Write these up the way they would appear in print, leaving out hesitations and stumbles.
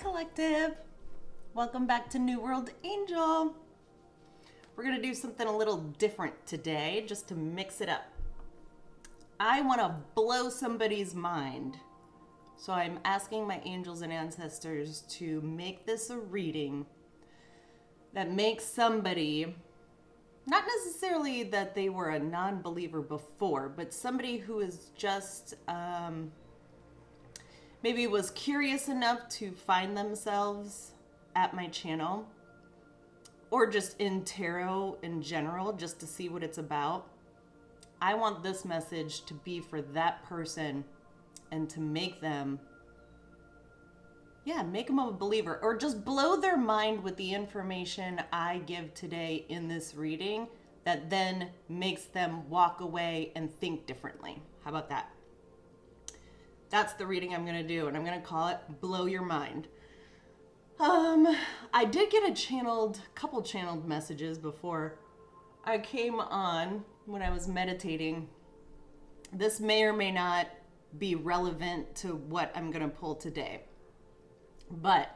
Collective. Welcome back to New World Angel. We're going to do something a little different today just to mix it up. I want to blow somebody's mind. So I'm asking my angels and ancestors to make this a reading that makes somebody, not necessarily that they were a non-believer before, but somebody who is just maybe was curious enough to find themselves at my channel, or just in tarot in general, just to see what it's about. I want this message to be for that person and to make them, make them a believer, or just blow their mind with the information I give today in this reading that then makes them walk away and think differently. How about that? That's the reading I'm going to do, and I'm going to call it Blow Your Mind. I did get a couple channeled messages before I came on when I was meditating. This may or may not be relevant to what I'm going to pull today. But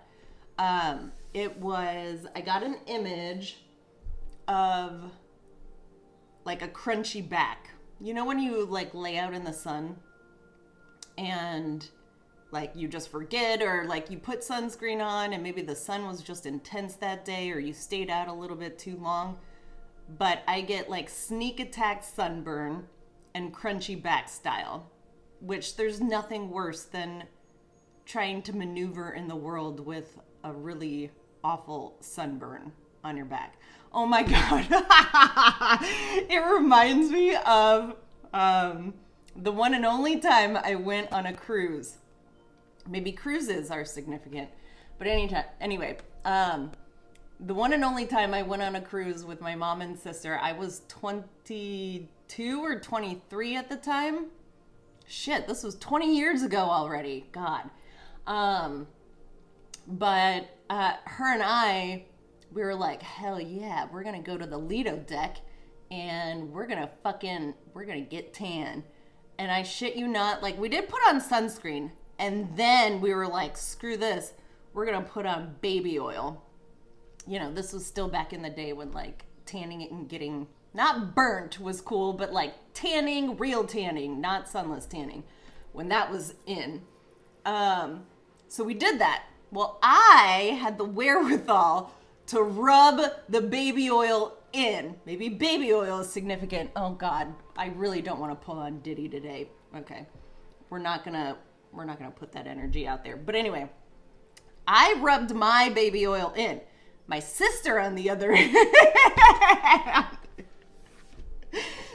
I got an image of like a crunchy back. You know when you like lay out in the sun and like you just forget, or like you put sunscreen on and maybe the sun was just intense that day, or you stayed out a little bit too long. But I get like sneak attack sunburn and crunchy back style, which there's nothing worse than trying to maneuver in the world with a really awful sunburn on your back. Oh my God. It reminds me of the one and only time I went on a cruise. Maybe cruises are significant, but anyway, the one and only time I went on a cruise with my mom and sister, I was 22 or 23 at the time. Shit, this was 20 years ago already. God. But her and I, we were like, hell yeah, we're gonna go to the Lido deck and we're gonna get tan. And I shit you not, like we did put on sunscreen, and then we were like, screw this, we're gonna put on baby oil. You know, this was still back in the day when like tanning and getting not burnt was cool, but like tanning, real tanning, not sunless tanning, when that was in. So we did that. Well, I had the wherewithal to rub the baby oil in. Maybe baby oil is significant. Oh God, I really don't want to pull on Diddy today. Okay, we're not gonna put that energy out there. But anyway, I rubbed my baby oil in. My sister, on the other hand,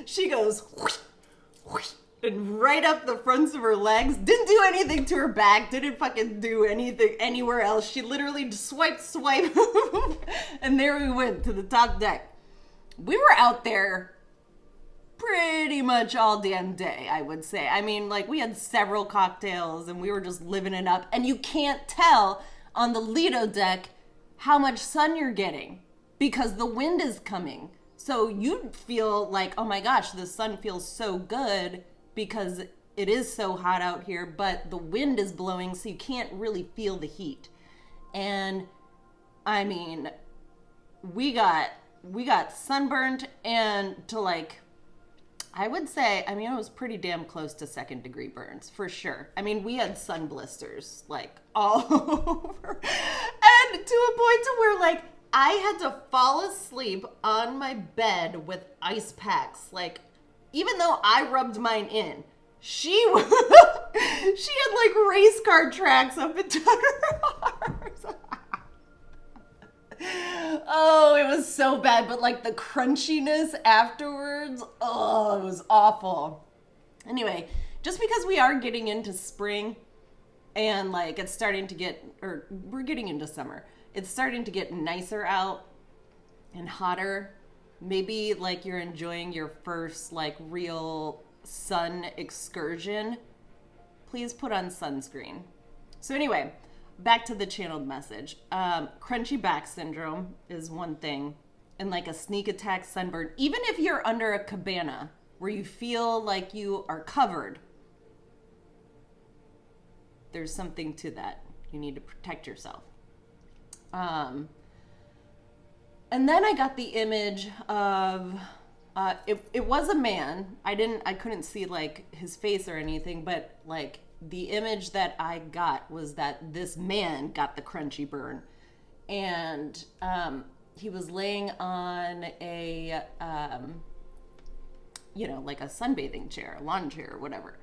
she goes whoosh, whoosh, and right up the fronts of her legs. Didn't do anything to her back. Didn't fucking do anything anywhere else. She literally just swipe, and there we went to the top deck. We were out there pretty much all damn day, I would say. I mean, like we had several cocktails and we were just living it up. And you can't tell on the Lido deck how much sun you're getting because the wind is coming. So you feel like, oh my gosh, the sun feels so good because it is so hot out here, but the wind is blowing, so you can't really feel the heat. And I mean, we got sunburned, and to like, I would say, I mean, it was pretty damn close to second degree burns, for sure. I mean, we had sun blisters, like, all over. And to a point to where, like, I had to fall asleep on my bed with ice packs. Like, even though I rubbed mine in, she had, like, race car tracks up and down her arms. Oh, it was so bad, but like the crunchiness afterwards, oh, it was awful. Anyway, just because we are getting into spring and like it's starting to get, or we're getting into summer, it's starting to get nicer out and hotter. Maybe like you're enjoying your first like real sun excursion. Please put on sunscreen. So anyway, back to the channeled message. Crunchy back syndrome is one thing, and like a sneak attack sunburn. Even if you're under a cabana where you feel like you are covered, there's something to that. You need to protect yourself. And then I got the image of, it was a man. I couldn't see like his face or anything, but like the image that I got was that this man got the crunchy burn. And he was laying on a, like a sunbathing chair, a lawn chair or whatever.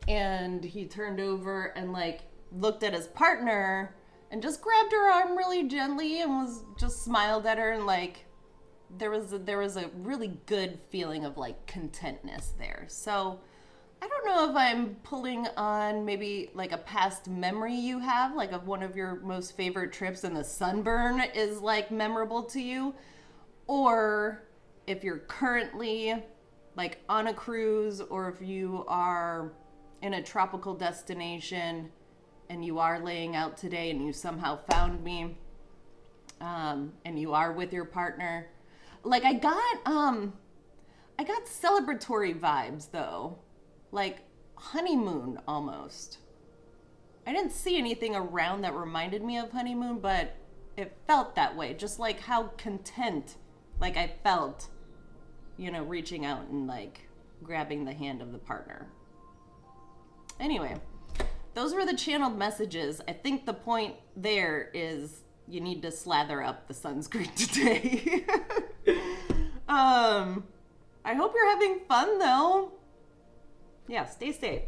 And he turned over and like looked at his partner and just grabbed her arm really gently and was just smiled at her, and like there was a really good feeling of like contentness there. So I don't know if I'm pulling on maybe like a past memory you have, like of one of your most favorite trips and the sunburn is like memorable to you, or if you're currently like on a cruise, or if you are in a tropical destination and you are laying out today and you somehow found me, and you are with your partner. Like I got celebratory vibes though, like honeymoon almost. I didn't see anything around that reminded me of honeymoon, but it felt that way. Just like how content, like I felt, reaching out and like grabbing the hand of the partner. Anyway, those were the channeled messages. I think the point there is you need to slather up the sunscreen today. I hope you're having fun though. Yeah, stay safe.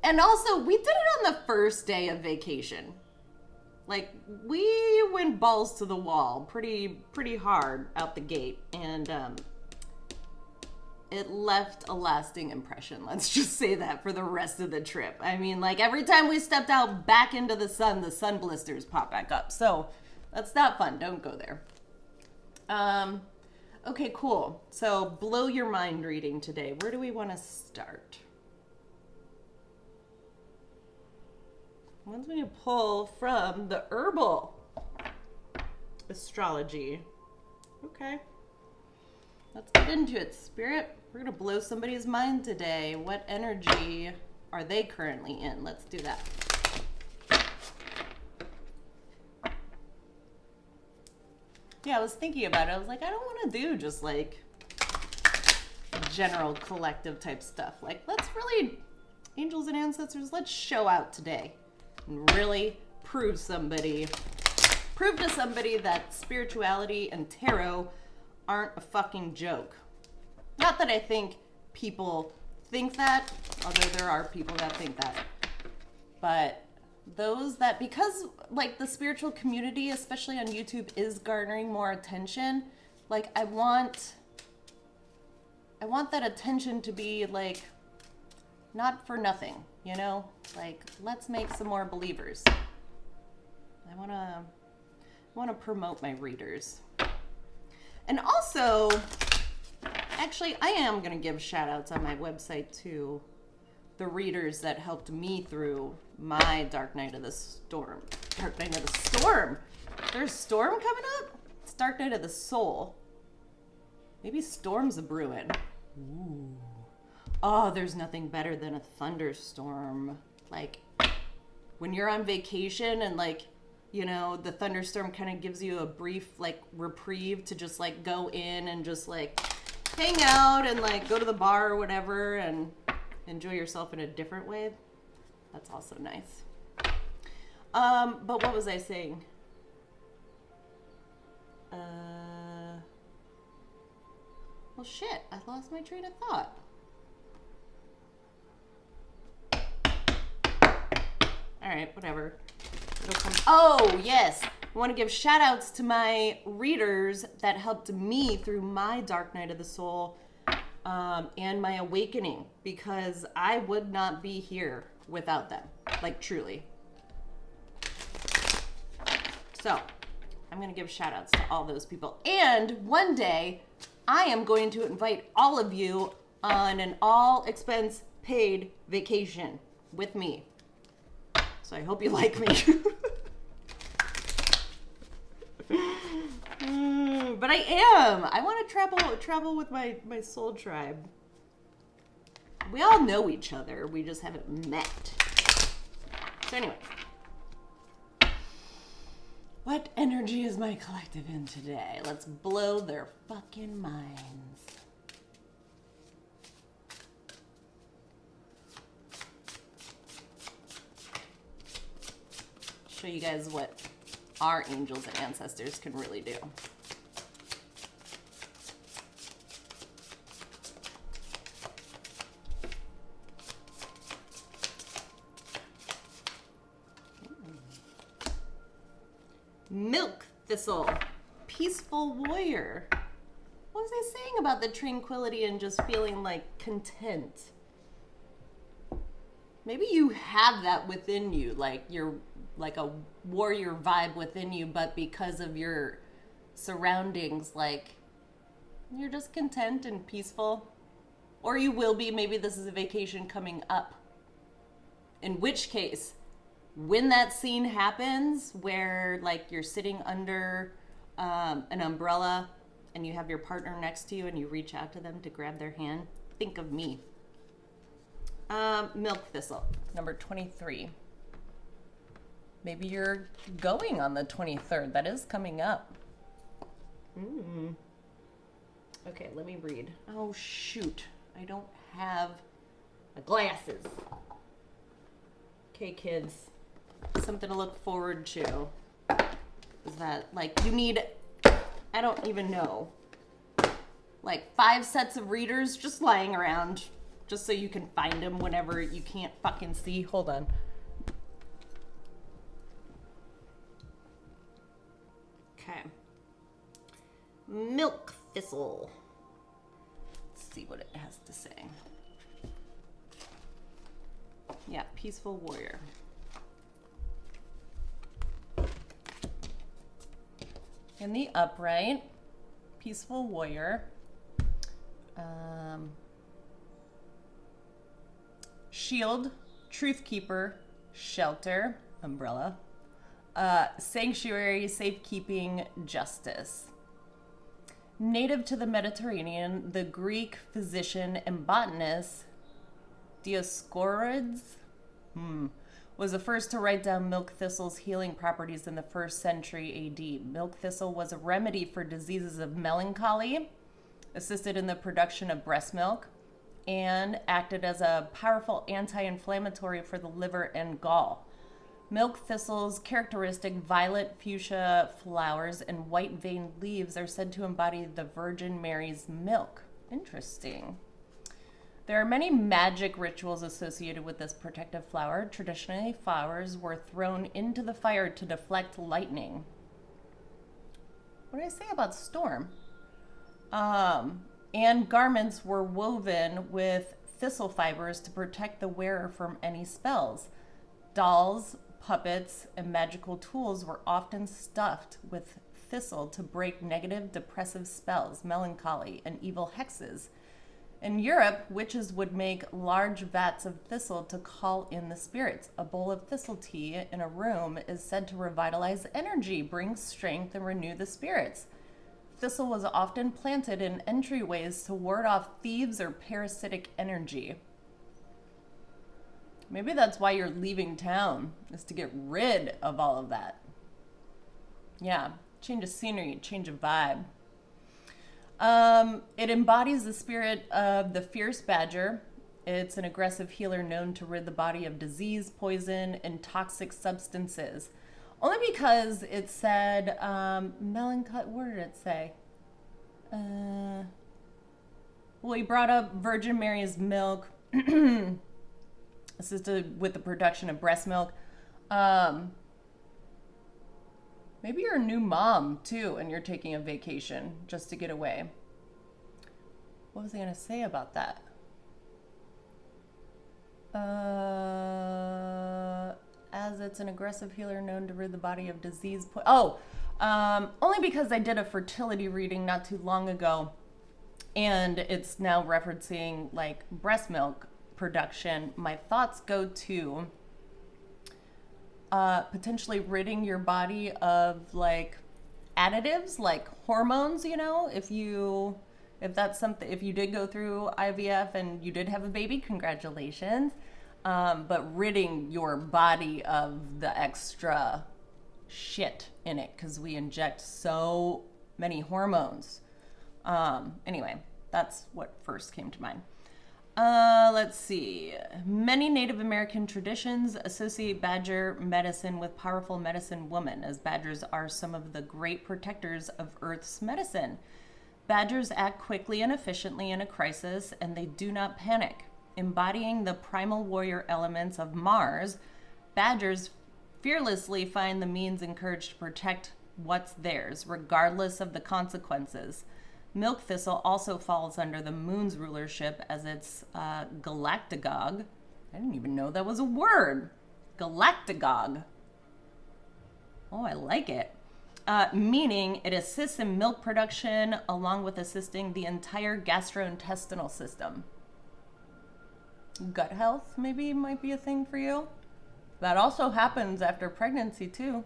And also, we did it on the first day of vacation. Like, we went balls to the wall pretty hard out the gate, and it left a lasting impression. Let's just say that for the rest of the trip. I mean, like every time we stepped out back into the sun blisters pop back up. So that's not fun. Don't go there. Okay, cool. So blow your mind reading today. Where do we want to start? I'm going to pull from the herbal astrology. Okay. Let's get into it, Spirit. We're going to blow somebody's mind today. What energy are they currently in? Let's do that. Yeah, I was thinking about it. I was like, I don't want to do just like general collective type stuff. Like, let's really, angels and ancestors, let's show out today and really prove to somebody that spirituality and tarot aren't a fucking joke. Not that I think people think that, although there are people that think that. But those that, because like the spiritual community, especially on YouTube, is garnering more attention, like I want that attention to be like not for nothing, like let's make some more believers. I want to promote my readers. And also, actually, I am going to give shout outs on my website to the readers that helped me through my Dark Night of the Storm. Dark Night of the Storm? There's storm coming up? It's Dark Night of the Soul. Maybe storms a brewing. Ooh. Oh, there's nothing better than a thunderstorm. Like, when you're on vacation and like, the thunderstorm kind of gives you a brief like reprieve to just like go in and just like hang out and like go to the bar or whatever and enjoy yourself in a different way. That's also nice. But what was I saying? Well, shit, I lost my train of thought. All right, whatever. Oh, yes. I want to give shout outs to my readers that helped me through my Dark Night of the Soul and my awakening, because I would not be here without them. Like, truly. So, I'm going to give shout outs to all those people. And one day, I am going to invite all of you on an all expense paid vacation with me. So I hope you like me. But I am. I want to travel with my soul tribe. We all know each other. We just haven't met. So anyway, What energy is my collective in today? Let's blow their fucking minds. Show you guys what our angels and ancestors can really do. Milk Thistle, peaceful warrior. What was I saying about the tranquility and just feeling like content? Maybe you have that within you, like you're like a warrior vibe within you, but because of your surroundings, like you're just content and peaceful. Or you will be, maybe this is a vacation coming up. In which case, when that scene happens where like you're sitting under an umbrella and you have your partner next to you and you reach out to them to grab their hand, think of me. Milk Thistle, number 23. Maybe you're going on the 23rd. That is coming up. Okay, let me read. Oh, shoot. I don't have my glasses. Okay, kids. Something to look forward to. Is that, like, you need, I don't even know, like 5 sets of readers just lying around just so you can find them whenever you can't fucking see. Hold on. Okay. Milk Thistle. Let's see what it has to say. Yeah, peaceful warrior. In the upright, peaceful warrior. Shield, truth keeper, shelter, umbrella, sanctuary, safekeeping, justice. Native to the Mediterranean, the Greek physician and botanist Dioscorides was the first to write down milk thistle's healing properties in the 1st century AD. Milk thistle was a remedy for diseases of melancholy, assisted in the production of breast milk, and acted as a powerful anti-inflammatory for the liver and gall. Milk thistle's characteristic violet fuchsia flowers and white veined leaves are said to embody the Virgin Mary's milk. Interesting. There are many magic rituals associated with this protective flower. Traditionally, flowers were thrown into the fire to deflect lightning. What did I say about storm? And garments were woven with thistle fibers to protect the wearer from any spells. Dolls, puppets, and magical tools were often stuffed with thistle to break negative, depressive spells, melancholy, and evil hexes. In Europe, witches would make large vats of thistle to call in the spirits. A bowl of thistle tea in a room is said to revitalize energy, bring strength, and renew the spirits. Thistle was often planted in entryways to ward off thieves or parasitic energy. Maybe that's why you're leaving town, is to get rid of all of that. Yeah, change of scenery, change of vibe. It embodies the spirit of the fierce badger. It's an aggressive healer known to rid the body of disease, poison, and toxic substances. Only because it said, melancholy, what did it say? Well, he brought up Virgin Mary's milk, assisted with the production of breast milk. Maybe you're a new mom, too, and you're taking a vacation just to get away. What was I going to say about that? As it's an aggressive healer known to rid the body of disease. Only because I did a fertility reading not too long ago, and it's now referencing, like, breast milk production. My thoughts go to potentially ridding your body of like additives, like hormones, you know, if that's something, if you did go through IVF and you did have a baby, congratulations. But ridding your body of the extra shit in it because we inject so many hormones. Anyway, that's what first came to mind. Let's see. Many Native American traditions associate badger medicine with powerful medicine women, as badgers are some of the great protectors of Earth's medicine. Badgers act quickly and efficiently in a crisis, and they do not panic. Embodying the primal warrior elements of Mars, badgers fearlessly find the means and courage to protect what's theirs, regardless of the consequences. Milk thistle also falls under the moon's rulership as its galactagogue. I didn't even know that was a word. Galactagogue. Oh, I like it. Meaning it assists in milk production along with assisting the entire gastrointestinal system. Gut health maybe might be a thing for you. That also happens after pregnancy too.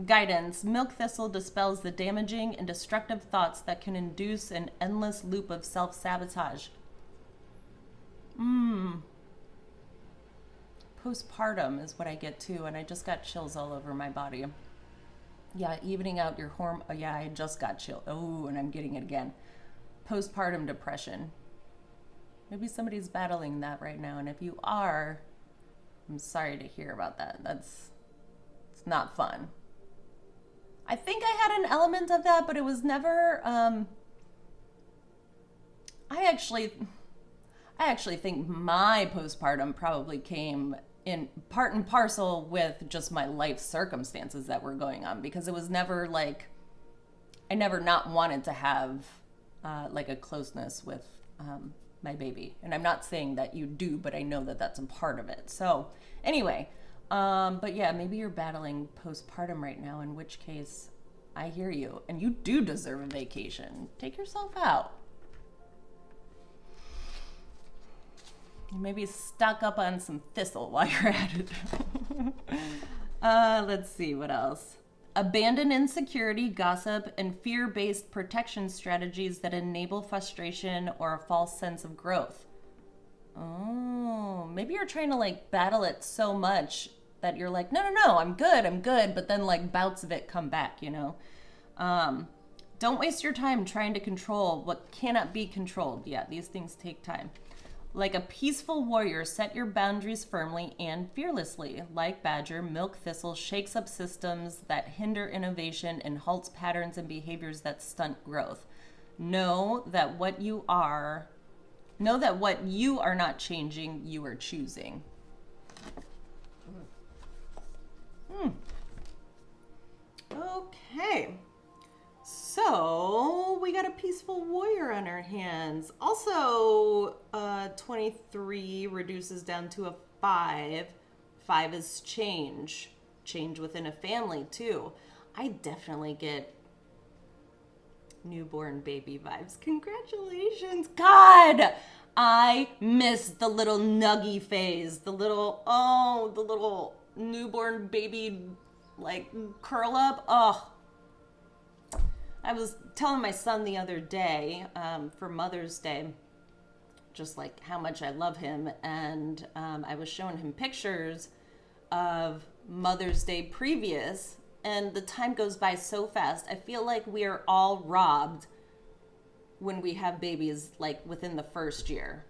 Guidance. Milk thistle dispels the damaging and destructive thoughts that can induce an endless loop of self-sabotage. Postpartum is what I get too, and I just got chills all over my body. Yeah, evening out your hormone. Oh, yeah, I just got chill. Oh, and I'm getting it again. Postpartum depression. Maybe somebody's battling that right now, and if you are, I'm sorry to hear about that. It's not fun. I think I had an element of that, but it was never. I actually think my postpartum probably came in part and parcel with just my life circumstances that were going on, because it was never like I never not wanted to have like a closeness with my baby. And I'm not saying that you do, but I know that that's a part of it. So anyway, but yeah, maybe you're battling postpartum right now, in which case I hear you, and you do deserve a vacation. Take yourself out. Maybe stock up on some thistle while you're at it. Let's see, what else? Abandon insecurity, gossip, and fear-based protection strategies that enable frustration or a false sense of growth. Oh, maybe you're trying to like battle it so much that you're like, no, I'm good. But then like bouts of it come back, you know? Don't waste your time trying to control what cannot be controlled. Yeah, these things take time. Like a peaceful warrior, set your boundaries firmly and fearlessly. Like Badger, Milk Thistle shakes up systems that hinder innovation and halts patterns and behaviors that stunt growth. Know that what you are not changing, you are choosing. Okay. So we got a peaceful warrior on our hands. Also, 23 reduces down to a 5. 5 is change. Change within a family, too. I definitely get newborn baby vibes. Congratulations. God, I miss the little nuggy phase. The little newborn baby, like, curl up. Oh. I was telling my son the other day, for Mother's Day, just like how much I love him. And I was showing him pictures of Mother's Day previous, and the time goes by so fast. I feel like we are all robbed when we have babies, like within the first year.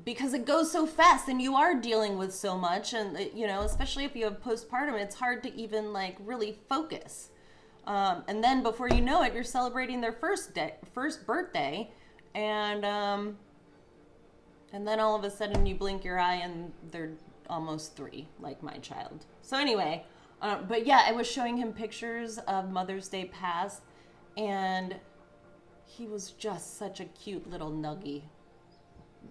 Because it goes so fast and you are dealing with so much. And, you know, especially if you have postpartum, it's hard to even like really focus. And then before you know it, you're celebrating their first birthday, and then all of a sudden you blink your eye and they're almost 3, like my child. So anyway, but yeah, I was showing him pictures of Mother's Day past, and he was just such a cute little nuggie.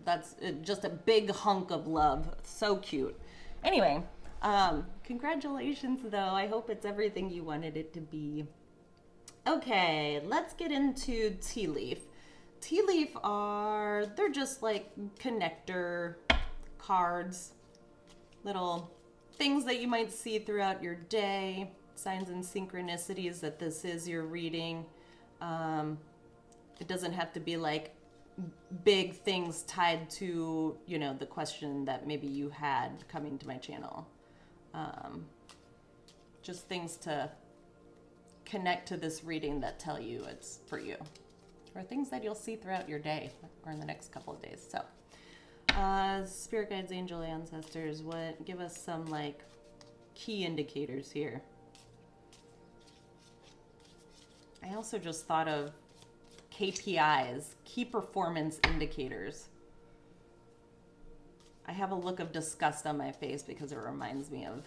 That's just a big hunk of love. So cute. Anyway. Congratulations though. I hope it's everything you wanted it to be. Okay, let's get into Tea Leaf. Tea Leaf they're just like connector cards, little things that you might see throughout your day, signs and synchronicities that this is your reading. It doesn't have to be like big things tied to, you know, the question that maybe you had coming to my channel. Just things to connect to this reading that tell you it's for you, or things that you'll see throughout your day or in the next couple of days. So, spirit guides, angel ancestors, give us some like key indicators here. I also just thought of KPIs, key performance indicators. I have a look of disgust on my face because it reminds me of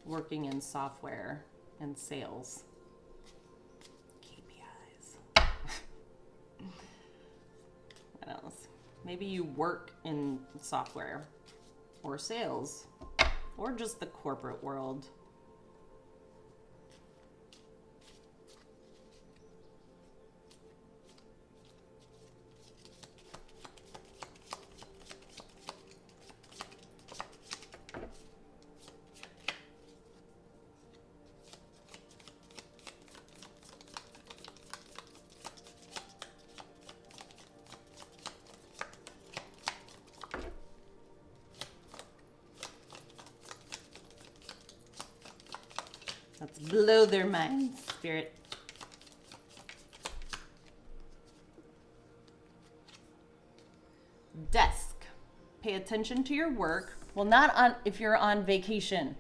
working in software and sales. KPIs. What else? Maybe you work in software or sales or just the corporate world. Let's blow their minds, Spirit. Desk. Pay attention to your work. Well, not on if you're on vacation.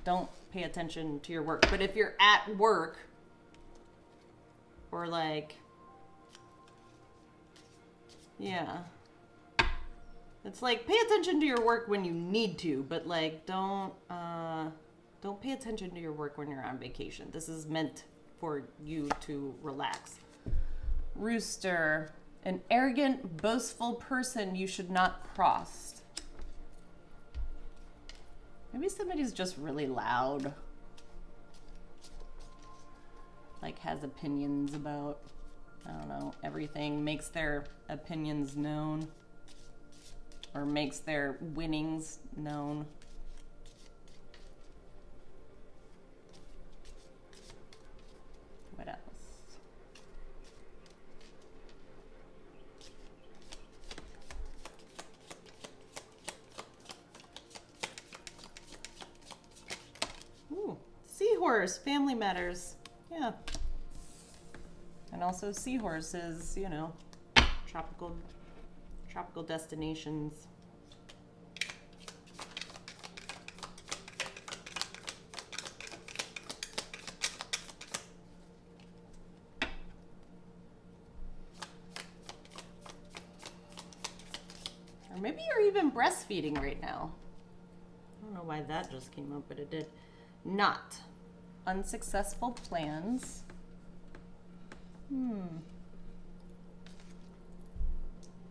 Don't pay attention to your work. But if you're at work, or like, yeah. It's like, pay attention to your work when you need to, but like, don't pay attention to your work when you're on vacation. This is meant for you to relax. Rooster, an arrogant, boastful person you should not cross. Maybe somebody's just really loud. Like has opinions about, I don't know, everything. Makes their opinions known. Or makes their winnings known. What else? Ooh, seahorse, family matters. Yeah. And also seahorses, you know, tropical destinations. Or maybe you're even breastfeeding right now. I don't know why that just came up, but it did. Not. Unsuccessful plans.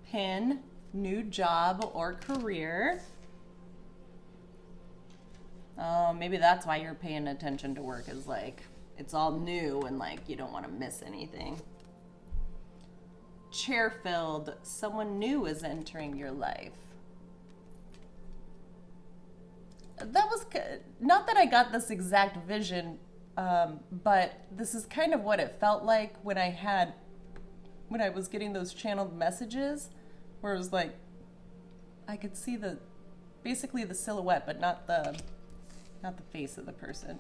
Pin, new job or career. Oh, maybe that's why you're paying attention to work, is like, it's all new and like, you don't want to miss anything. Chair filled, someone new is entering your life. That was, not that I got this exact vision, but this is kind of what it felt like when I was getting those channeled messages, where it was like, I could see basically the silhouette, but not the face of the person.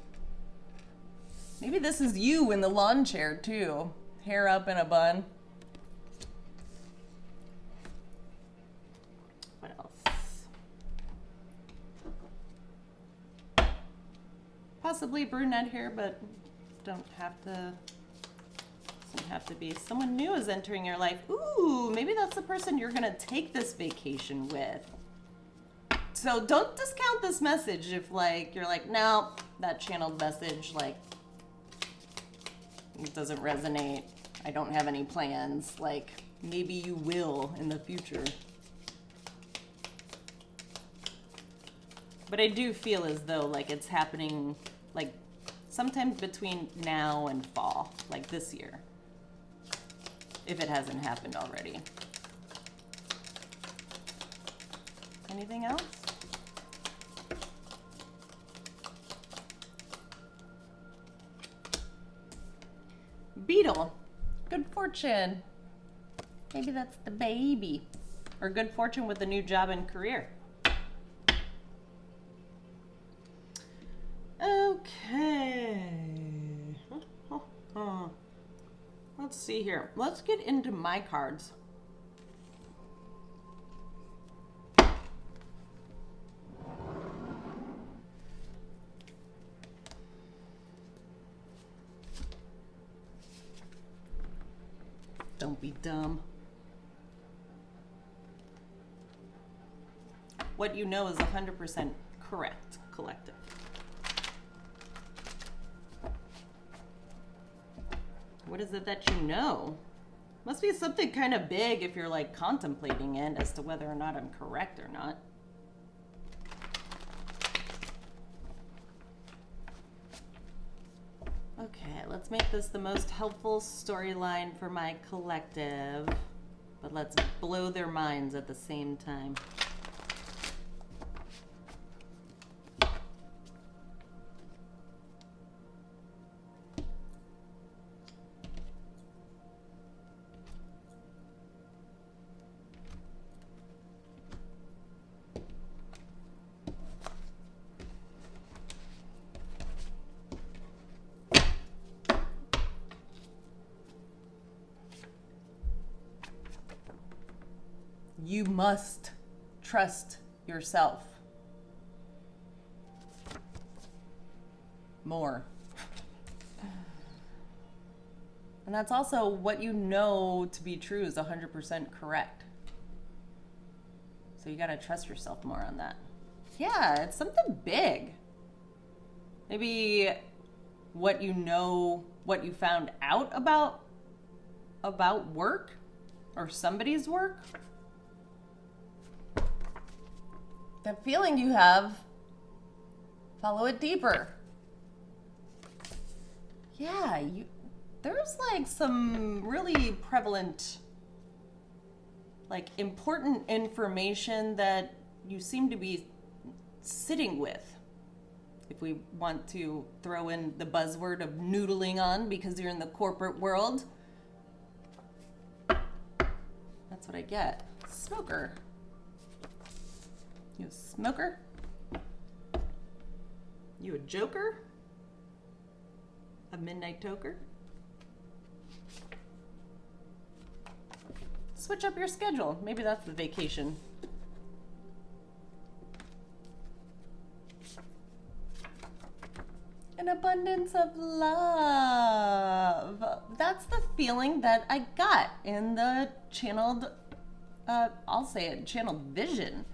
Maybe this is you in the lawn chair too, hair up in a bun. What else? Possibly brunette hair, but doesn't have to be. Someone new is entering your life. Ooh, maybe that's the person you're gonna take this vacation with. So don't discount this message if like you're like, no, that channeled message like it doesn't resonate. I don't have any plans. Like maybe you will in the future. But I do feel as though like it's happening like sometime between now and fall, like this year. If it hasn't happened already. Anything else? Beetle, good fortune. Maybe that's the baby. Or good fortune with a new job and career. Okay. Let's see here. Let's get into my cards. Don't be dumb. What you know is 100% correct, collective. What is it that you know? Must be something kind of big if you're like contemplating it as to whether or not I'm correct or not. Okay, let's make this the most helpful storyline for my collective, but let's blow their minds at the same time. You must trust yourself more. And that's also what you know to be true is 100% correct. So you gotta trust yourself more on that. Yeah, it's something big. Maybe what you know, what you found out about work or somebody's work. That feeling you have, follow it deeper. Yeah, there's like some really prevalent, like important information that you seem to be sitting with. If we want to throw in the buzzword of noodling on because you're in the corporate world. That's what I get. Smoker. You a smoker? You a joker? A midnight toker? Switch up your schedule. Maybe that's the vacation. An abundance of love. That's the feeling that I got in the channeled, I'll say it, channeled vision.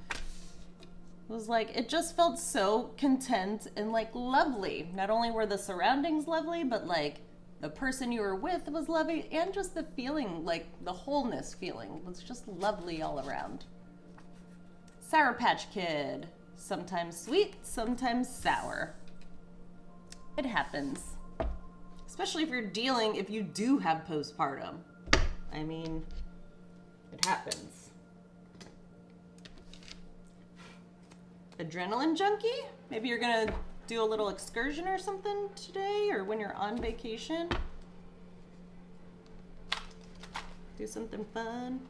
It was like, it just felt so content and like lovely. Not only were the surroundings lovely, but like the person you were with was lovely, and just the feeling, like the wholeness feeling was just lovely all around. Sour Patch Kid. Sometimes sweet, sometimes sour. It happens. Especially if if you do have postpartum. I mean, it happens. Adrenaline junkie? Maybe you're gonna do a little excursion or something today, or when you're on vacation. Do something fun.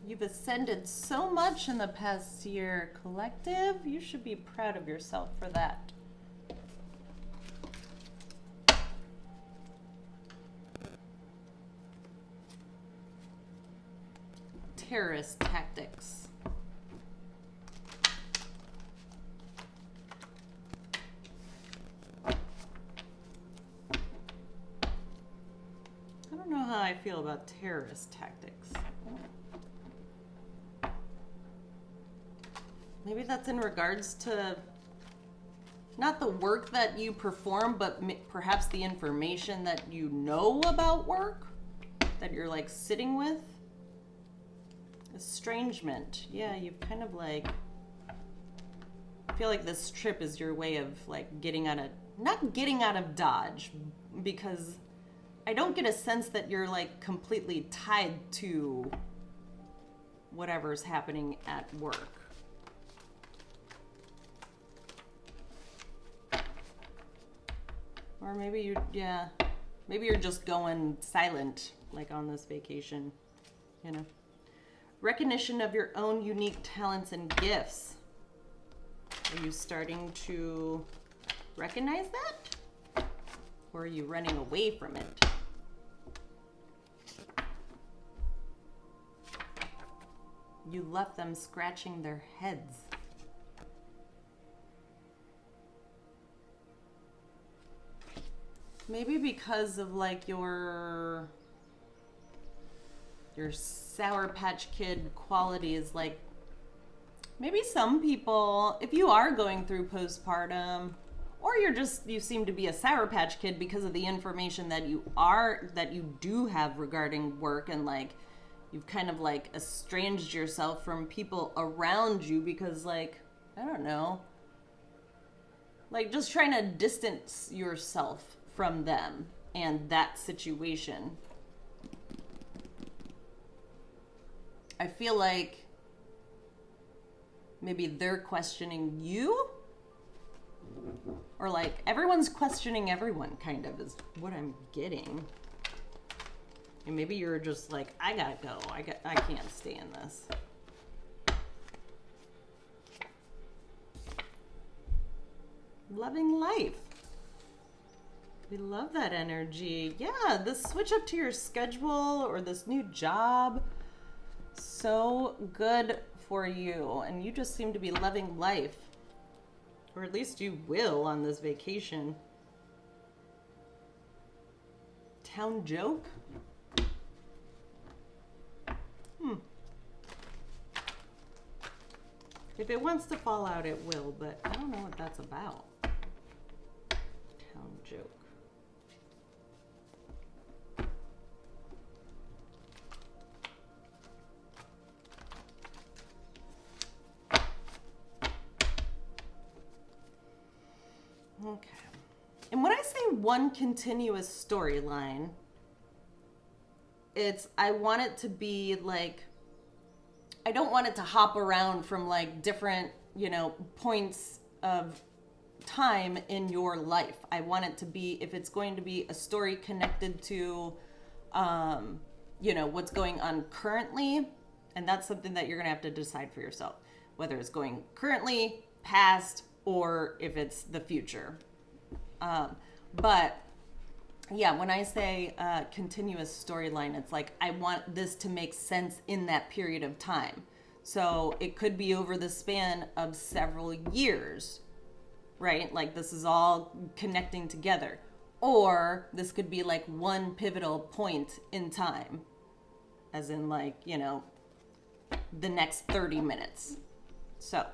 You've ascended so much in the past year, collective. You should be proud of yourself for that. Terrorist tactics. I don't know how I feel about terrorist tactics. Maybe that's in regards to not the work that you perform, but perhaps the information that you know about work that you're like sitting with. Estrangement. Yeah, you've kind of like, I feel like this trip is your way of like not getting out of Dodge, because I don't get a sense that you're like completely tied to whatever's happening at work. Or maybe maybe you're just going silent, like on this vacation, you know. Recognition of your own unique talents and gifts. Are you starting to recognize that? Or are you running away from it? You left them scratching their heads. Maybe because of like your Sour Patch Kid qualities, like maybe some people, if you are going through postpartum, or you seem to be a Sour Patch Kid because of the information that you do have regarding work, and like you've kind of like estranged yourself from people around you because, like, I don't know, like just trying to distance yourself from them and that situation. I feel like maybe they're questioning you, or like everyone's questioning everyone, kind of, is what I'm getting. And maybe you're just like, I gotta go. I can't stay in this. Loving life. We love that energy. Yeah, this switch up to your schedule or this new job, so good for you. And you just seem to be loving life. Or at least you will on this vacation. Town joke? If it wants to fall out, it will, but I don't know what that's about. Town joke. Okay. And when I say one continuous storyline, I want it to be like, I don't want it to hop around from like different, points of time in your life. I want it to be, if it's going to be a story connected to, what's going on currently, and that's something that you're going to have to decide for yourself, whether it's going currently, past, or if it's the future. But yeah, when I say continuous storyline, it's like I want this to make sense in that period of time. So it could be over the span of several years, right? Like this is all connecting together. Or this could be like one pivotal point in time, as in like, the next 30 minutes. So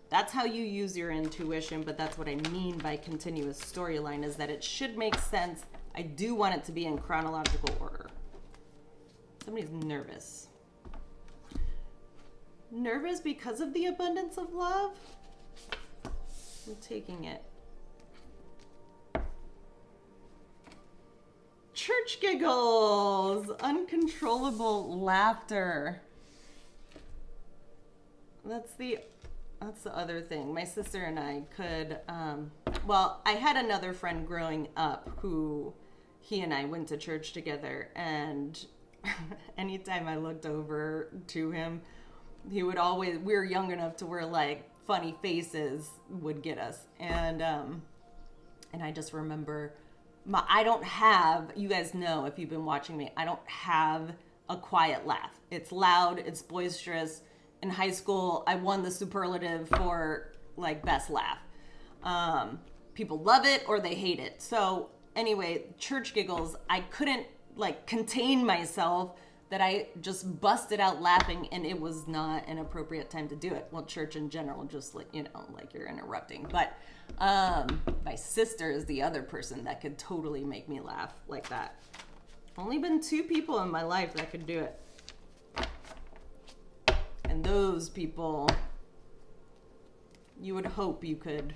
that's how you use your intuition, but that's what I mean by continuous storyline, is that it should make sense. I do want it to be in chronological order. Somebody's nervous. Nervous because of the abundance of love? I'm taking it. Church giggles, uncontrollable laughter. That's the other thing. My sister and I could, I had another friend growing up who he and I went to church together, and anytime I looked over to him, he would always, we were young enough to where like funny faces would get us. And I just remember, I don't have, you guys know if you've been watching me, I don't have a quiet laugh. It's loud, it's boisterous. In high school, I won the superlative for like best laugh. People love it or they hate it. So anyway, church giggles, I couldn't like contain myself, that I just busted out laughing, and it was not an appropriate time to do it. Well, church in general, just like, like you're interrupting. But my sister is the other person that could totally make me laugh like that. Only been 2 people in my life that could do it. And those people, you would hope you could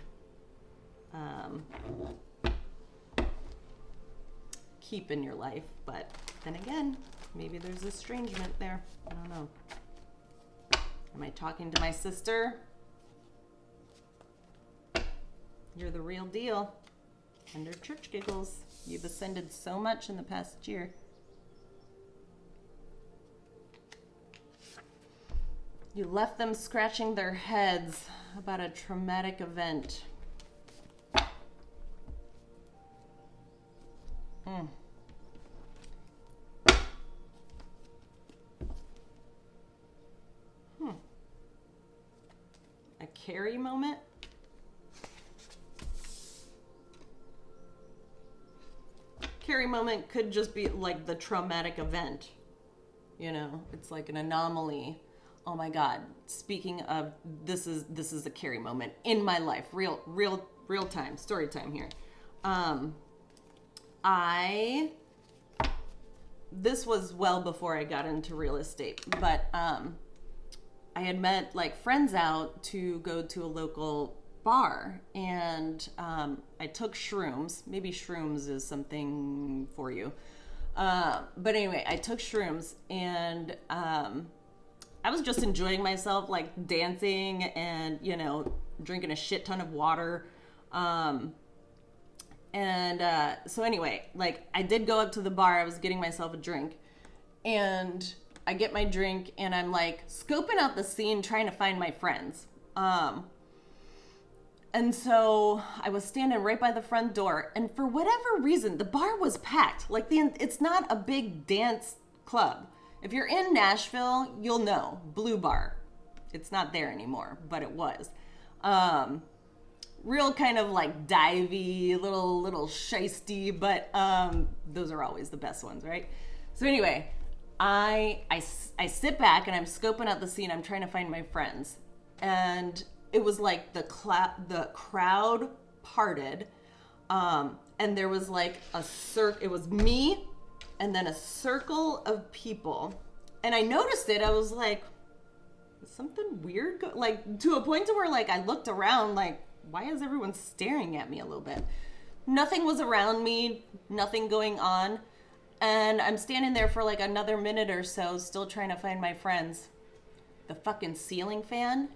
keep in your life. But then again, maybe there's estrangement there. I don't know. Am I talking to my sister? You're the real deal. Under church giggles. You've ascended so much in the past year. You left them scratching their heads about a traumatic event. A Carrie moment? Carrie moment could just be like the traumatic event. You know, it's like an anomaly. Oh my God. Speaking of, this is a Carrie moment in my life. Real time, story time here. This was well before I got into real estate, but I had met like friends out to go to a local bar, and I took shrooms. Maybe shrooms is something for you. But anyway, I took shrooms, and I was just enjoying myself, like dancing and, you know, drinking a shit ton of water. So anyway, like I did go up to the bar. I was getting myself a drink, and I get my drink, and I'm like scoping out the scene, trying to find my friends. And so I was standing right by the front door, and for whatever reason, the bar was packed. Like it's not a big dance club. If you're in Nashville, you'll know Blue Bar. It's not there anymore, but it was. Real kind of like divey, little shisty, but those are always the best ones, right? So anyway, I sit back and I'm scoping out the scene. I'm trying to find my friends, and it was like the crowd parted, and there was like a circle. It was me, and then a circle of people, and I noticed it. I was like, is something weird? Like to a point to where like I looked around, like, why is everyone staring at me a little bit? Nothing was around me, nothing going on. And I'm standing there for like another minute or so, still trying to find my friends. The fucking ceiling fan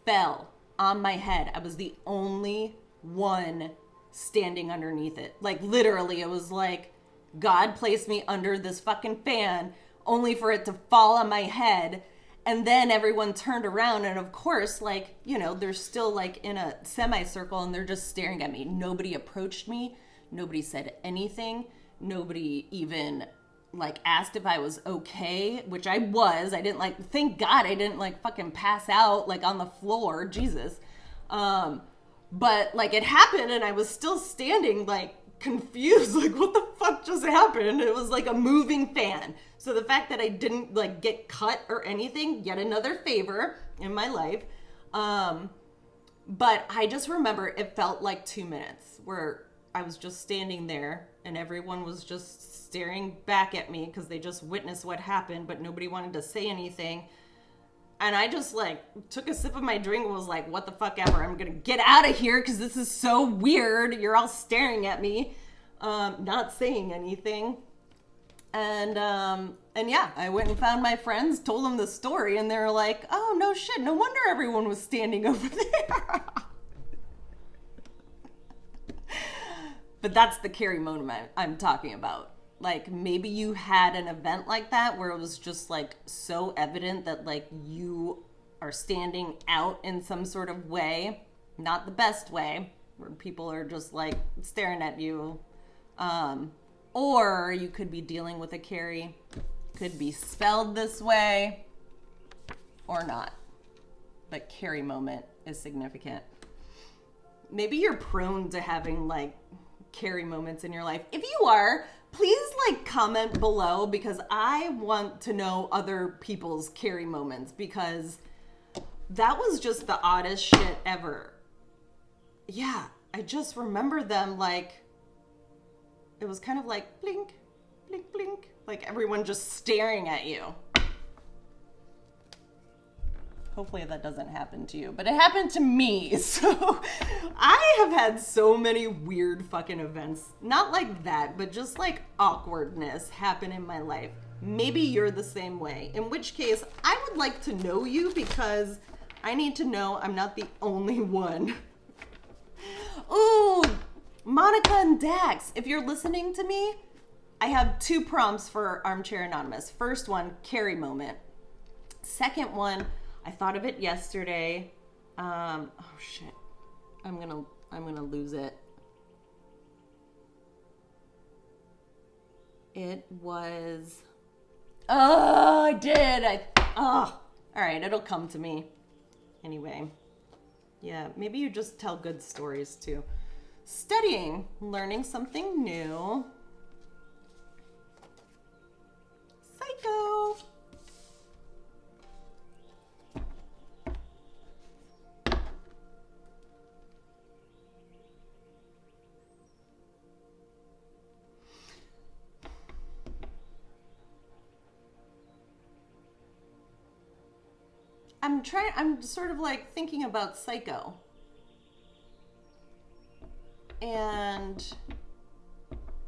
fell on my head. I was the only one standing underneath it. Like literally, it was like God placed me under this fucking fan only for it to fall on my head. And then everyone turned around, and of course, like, you know, they're still like in a semicircle and they're just staring at me. Nobody approached me. Nobody said anything. Nobody even like asked if I was okay, which I was. I didn't like, thank God I didn't like fucking pass out like on the floor. Jesus. But like it happened, and I was still standing like confused, like what the fuck just happened? It was like a moving fan. So the fact that I didn't like get cut or anything, yet another favor in my life. But I just remember it felt like 2 minutes where I was just standing there and everyone was just staring back at me because they just witnessed what happened, but nobody wanted to say anything. And I just like took a sip of my drink and was like, what the fuck ever, I'm gonna get out of here because this is so weird. You're all staring at me, not saying anything. And yeah, I went and found my friends, told them the story, and they were like, oh, no shit, no wonder everyone was standing over there. But that's the Carrie moment I'm talking about. Like, maybe you had an event like that where it was just, like, so evident that, like, you are standing out in some sort of way, not the best way, where people are just, like, staring at you. Or you could be dealing with a Carrie. Could be spelled this way or not. But Carrie moment is significant. Maybe you're prone to having, like, Carrie moments in your life. If you are, please like comment below, because I want to know other people's Carrie moments, because that was just the oddest shit ever. Yeah, I just remember them like, it was kind of like blink, blink, blink, like everyone just staring at you. Hopefully that doesn't happen to you, but it happened to me. So I have had so many weird fucking events, not like that, but just like awkwardness happen in my life. maybe you're the same way. In which case, I would like to know you because I need to know I'm not the only one. Ooh, Monica and Dax, if you're listening to me, I have 2 prompts for Armchair Anonymous. First one, Carrie moment. Second one, I thought of it yesterday. Oh shit, I'm gonna lose it. It was, oh, I did. All right, it'll come to me. Anyway, yeah, maybe you just tell good stories too. Studying, learning something new. Psycho. I'm sort of like thinking about Psycho. And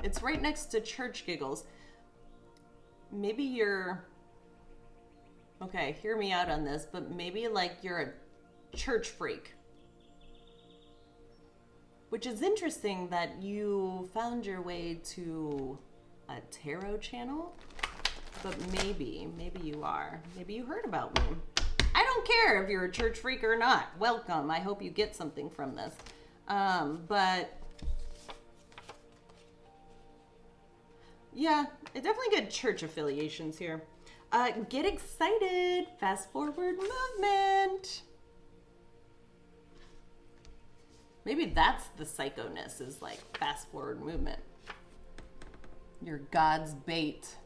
it's right next to Church Giggles. Maybe you're, okay, hear me out on this, but maybe like you're a church freak. Which is interesting that you found your way to a tarot channel, but maybe you are. Maybe you heard about me. I don't care if you're a church freak or not. Welcome. I hope you get something from this. But yeah, I definitely get church affiliations here. Get excited. Fast forward movement. Maybe that's the psychoness, is like fast forward movement. You're God's bait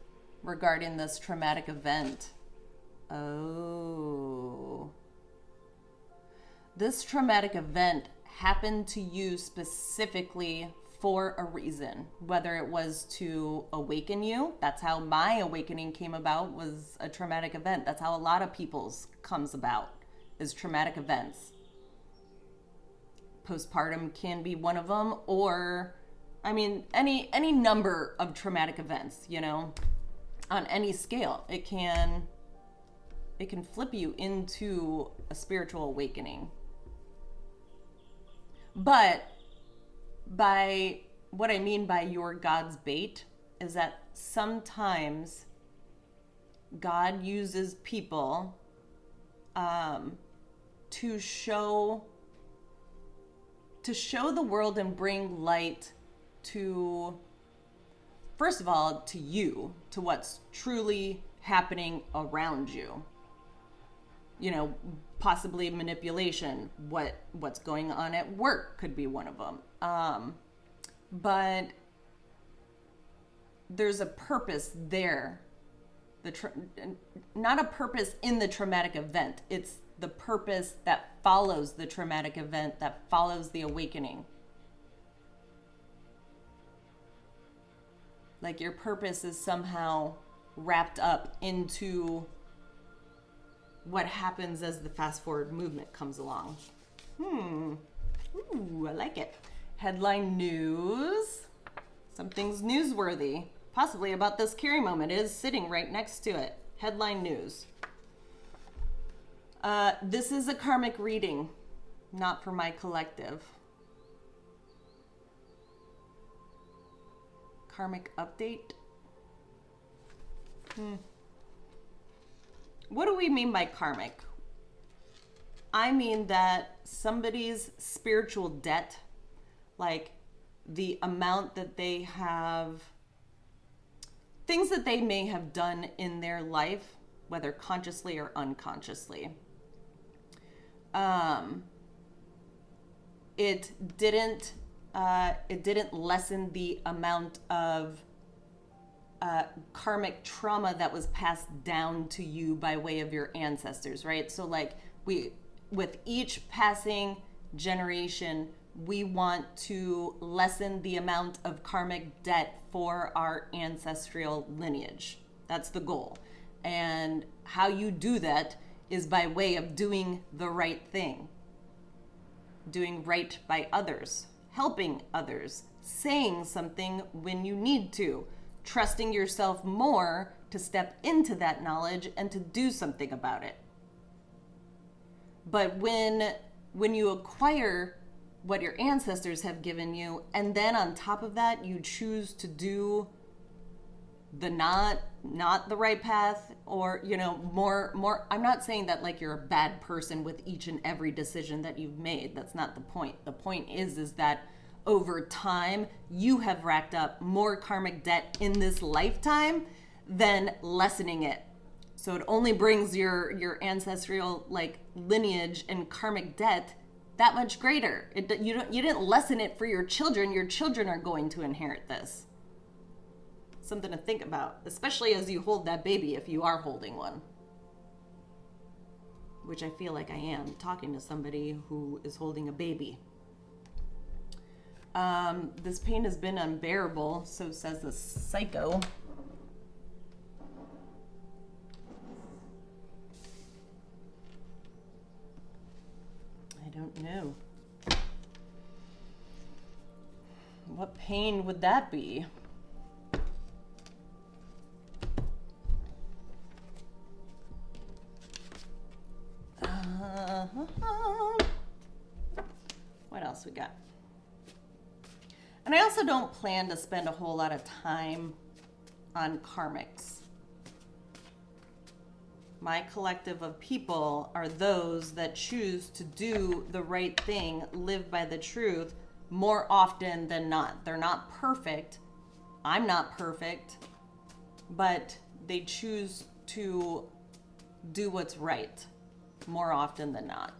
regarding this traumatic event. Oh. This traumatic event happened to you specifically for a reason, whether it was to awaken you. That's how my awakening came about, was a traumatic event. That's how a lot of people's comes about, is traumatic events. Postpartum can be one of them, or, I mean, any number of traumatic events, you know, on any scale. It can flip you into a spiritual awakening. But by what I mean by your God's bait is that sometimes God uses people to show the world and bring light to, first of all, to you, to what's truly happening around you. You know, possibly manipulation, what's going on at work could be one of them. But there's a purpose there. Not a purpose in the traumatic event. It's the purpose that follows the traumatic event, that follows the awakening. Like your purpose is somehow wrapped up into what happens as the fast forward movement comes along. Ooh, I like it. Headline news. Something's newsworthy, possibly about this Carrie moment, is sitting right next to it. Headline news. This is a karmic reading, not for my collective. Karmic update. What do we mean by karmic? I mean that somebody's spiritual debt, like the amount that they have, things that they may have done in their life, whether consciously or unconsciously, it didn't lessen the amount of karmic trauma that was passed down to you by way of your ancestors, right? So like with each passing generation, we want to lessen the amount of karmic debt for our ancestral lineage. That's the goal. And how you do that is by way of doing the right thing. Doing right by others, helping others, saying something when you need to, trusting yourself more to step into that knowledge and to do something about it. But when you acquire what your ancestors have given you, and then on top of that you choose to do the not the right path, or more, I'm not saying that like you're a bad person with each and every decision that you've made. That's not the point. The point is that over time you have racked up more karmic debt in this lifetime than lessening it. So it only brings your ancestral like lineage and karmic debt that much greater. You didn't lessen it for your children. Your children are going to inherit this. Something to think about, especially as you hold that baby, if you are holding one. Which I feel like I am, talking to somebody who is holding a baby. This pain has been unbearable, so says the psycho. I don't know. What pain would that be? What else we got? And I also don't plan to spend a whole lot of time on karmics. My collective of people are those that choose to do the right thing, live by the truth more often than not. They're not perfect. I'm not perfect, but they choose to do what's right more often than not.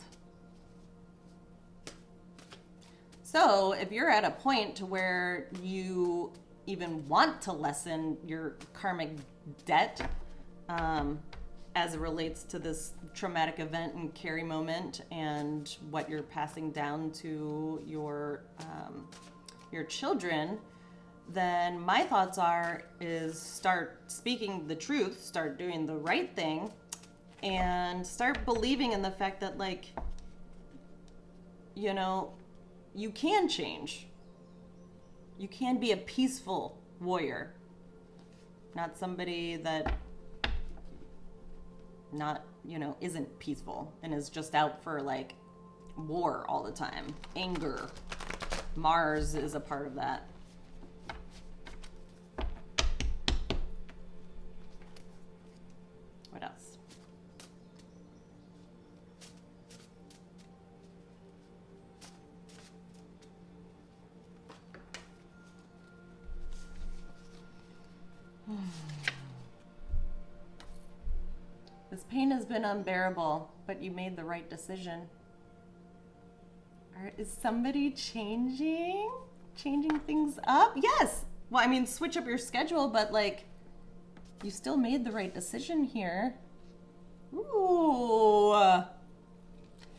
So if you're at a point to where you even want to lessen your karmic debt, as it relates to this traumatic event and carry moment and what you're passing down to your children, then my thoughts is start speaking the truth, start doing the right thing, and start believing in the fact that, like, you can change. You can be a peaceful warrior, not somebody that isn't peaceful and is just out for like war all the time. Anger. Mars is a part of that. What else? This pain has been unbearable, but you made the right decision. Is somebody changing things up? Yes. Well, I mean, switch up your schedule, but like, you still made the right decision here. Ooh.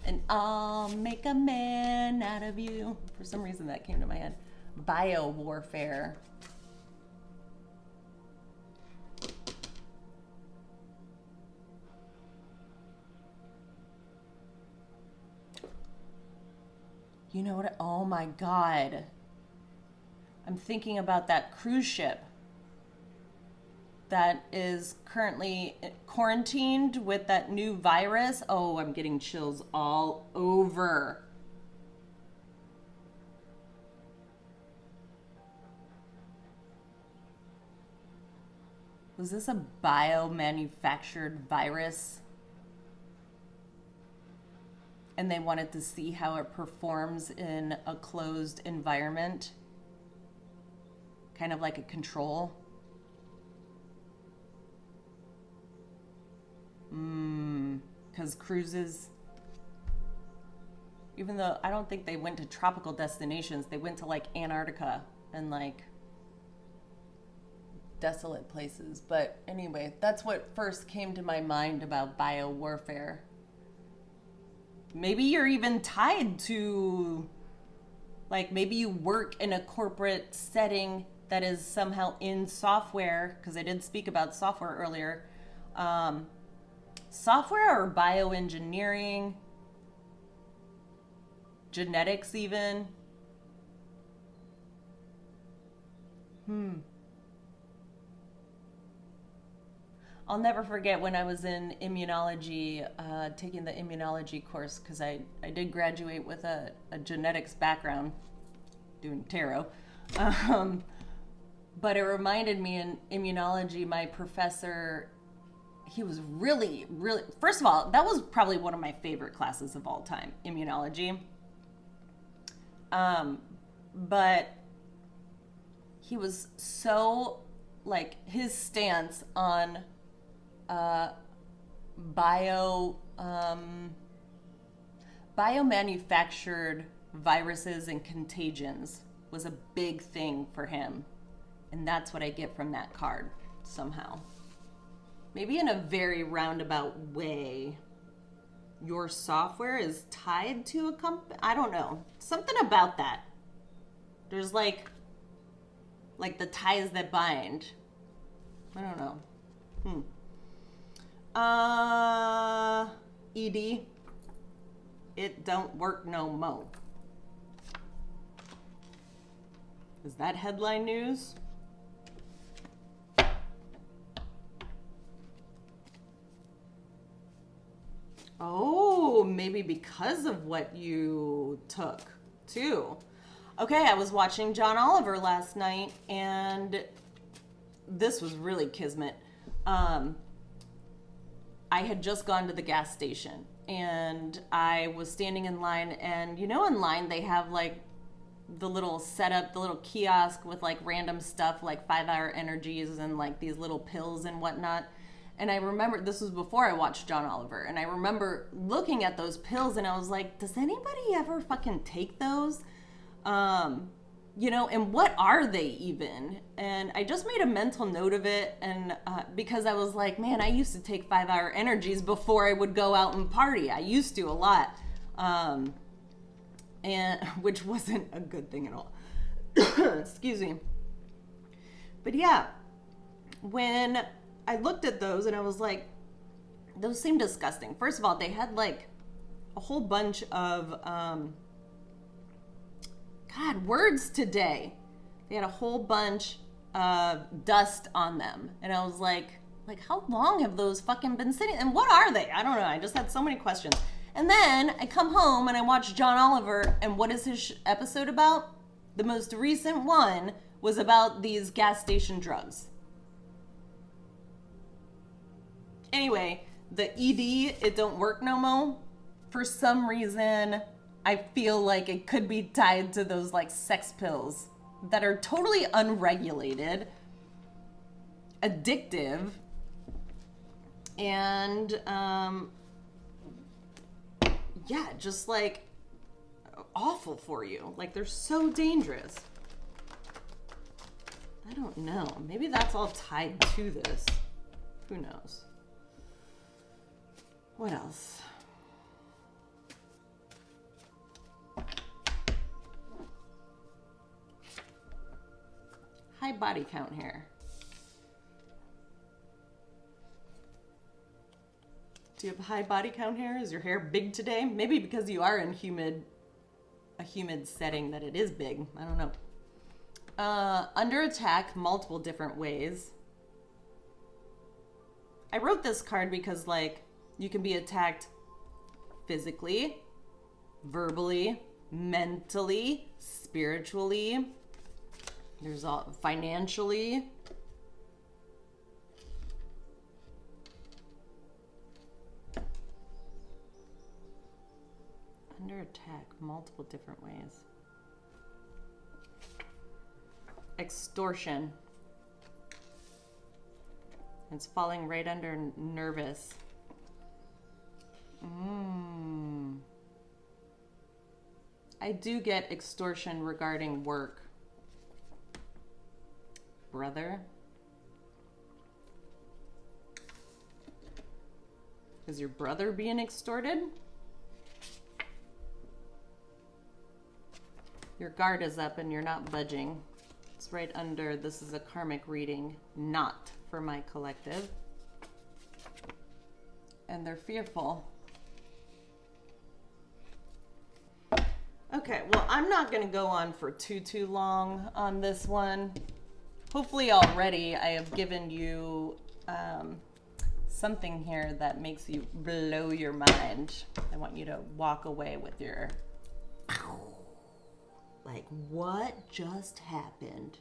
And I'll make a man out of you. For some reason that came to my head. Bio-warfare. You know what? Oh my God. I'm thinking about that cruise ship that is currently quarantined with that new virus. Oh, I'm getting chills all over. Was this a bio-manufactured virus? And they wanted to see how it performs in a closed environment, kind of like a control. Because cruises, even though I don't think they went to tropical destinations, they went to like Antarctica and like desolate places. But anyway, that's what first came to my mind about bio-warfare. Maybe you're even tied to, like, maybe you work in a corporate setting that is somehow in software, because I did speak about software earlier. Software or bioengineering, genetics even. I'll never forget when I was in immunology, taking the immunology course, because I did graduate with a genetics background, doing tarot. But it reminded me in immunology, my professor, he was really, really, first of all, that was probably one of my favorite classes of all time, immunology. But he was so, like, his stance on biomanufactured viruses and contagions was a big thing for him. And that's what I get from that card, somehow. Maybe in a very roundabout way, your software is tied to a company. I don't know. Something about that. There's like the ties that bind. I don't know. ED. It don't work no mo. Is that headline news? Oh, maybe because of what you took, too. Okay, I was watching John Oliver last night, and this was really kismet. I had just gone to the gas station, and I was standing in line, and in line they have, like, the little setup, the little kiosk with, like, random stuff, like 5-Hour Energies and, like, these little pills and whatnot. And I remember, this was before I watched John Oliver, and I remember looking at those pills and I was like, does anybody ever fucking take those? And what are they even? And I just made a mental note of it, and because I was like, man, I used to take 5-Hour Energies before I would go out and party. I used to a lot, and which wasn't a good thing at all. Excuse me. But yeah, when I looked at those and I was like, those seem disgusting. First of all, they had like a whole bunch of, words today. They had a whole bunch of dust on them. And I was like, how long have those fucking been sitting? And what are they? I don't know. I just had so many questions. And then I come home and I watch John Oliver, and what is his episode about? The most recent one was about these gas station drugs. Anyway, the ED, it don't work no more. For some reason, I feel like it could be tied to those like sex pills that are totally unregulated, addictive, and just like awful for you. Like they're so dangerous. I don't know. Maybe that's all tied to this. Who knows? What else? High body count here. Do you have high body count hair? Is your hair big today? Maybe because you are in a humid setting that it is big. I don't know. Under attack, multiple different ways. I wrote this card because, like, you can be attacked physically, verbally, mentally, spiritually. There's all financially. Under attack, multiple different ways. Extortion. It's falling right under nervous. I do get extortion regarding work. Brother. Is your brother being extorted? Your guard is up and you're not budging. It's right under, this is a karmic reading, not for my collective. And they're fearful. Okay, well, I'm not going to go on for too long on this one. Hopefully already I have given you something here that makes you blow your mind. I want you to walk away with your, like, what just happened?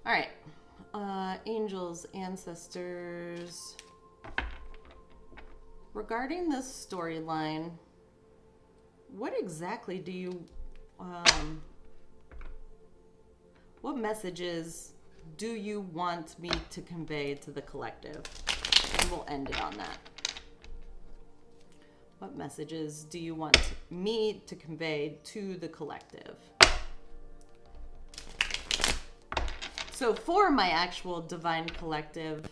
All right, angels, ancestors. Regarding this storyline, what exactly do you, what messages do you want me to convey to the collective? And we'll end it on that. What messages do you want me to convey to the collective? So for my actual divine collective,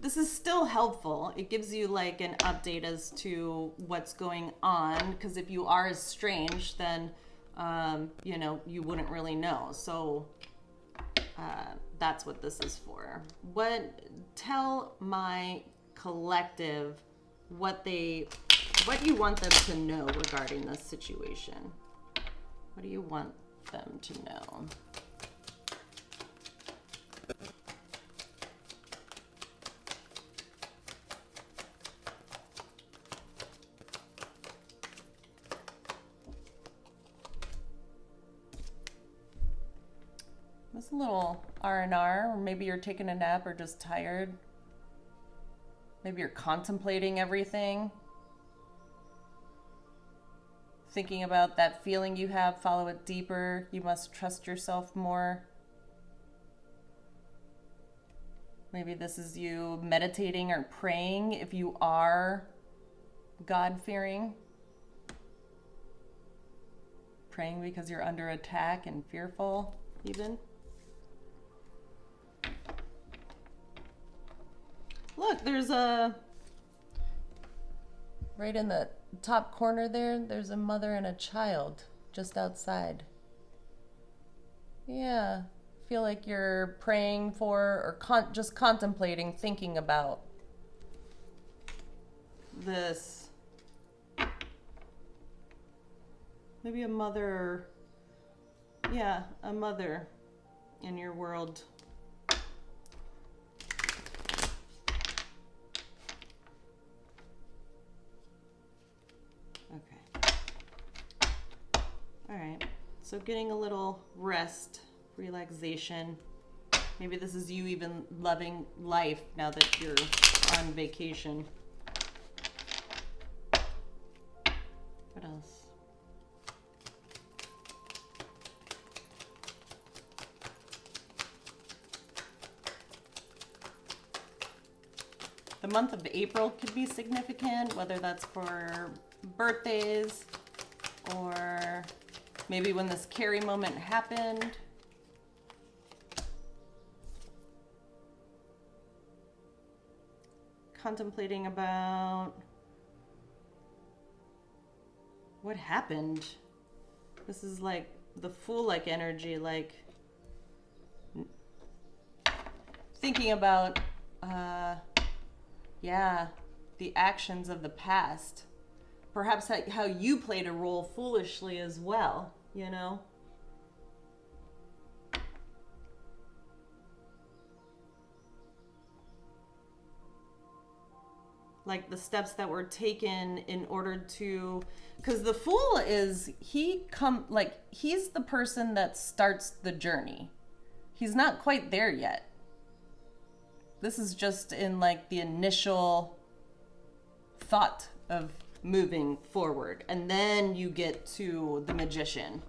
this is still helpful. It gives you like an update as to what's going on, because if you are estranged, then you know, you wouldn't really know. So that's what this is for. Tell my collective what you want them to know regarding this situation. What do you want them to know? It's a little R&R, or maybe you're taking a nap or just tired. Maybe you're contemplating everything. Thinking about that feeling you have, follow it deeper. You must trust yourself more. Maybe this is you meditating or praying if you are God-fearing. Praying because you're under attack and fearful, even. Look, there's right in the top corner there's a mother and a child just outside. Yeah, feel like you're praying for or just contemplating, thinking about this. Maybe a mother, yeah, a mother in your world. All right, so getting a little rest, relaxation. Maybe this is you even loving life now that you're on vacation. What else? The month of April could be significant, whether that's for birthdays or maybe when this Carrie moment happened. Contemplating about what happened. This is like the Fool-like energy, like thinking about, yeah, the actions of the past. Perhaps how you played a role foolishly as well, you know? Like the steps that were taken in order to, because the Fool is, he's the person that starts the journey. He's not quite there yet. This is just in like the initial thought of moving forward, and then you get to the Magician,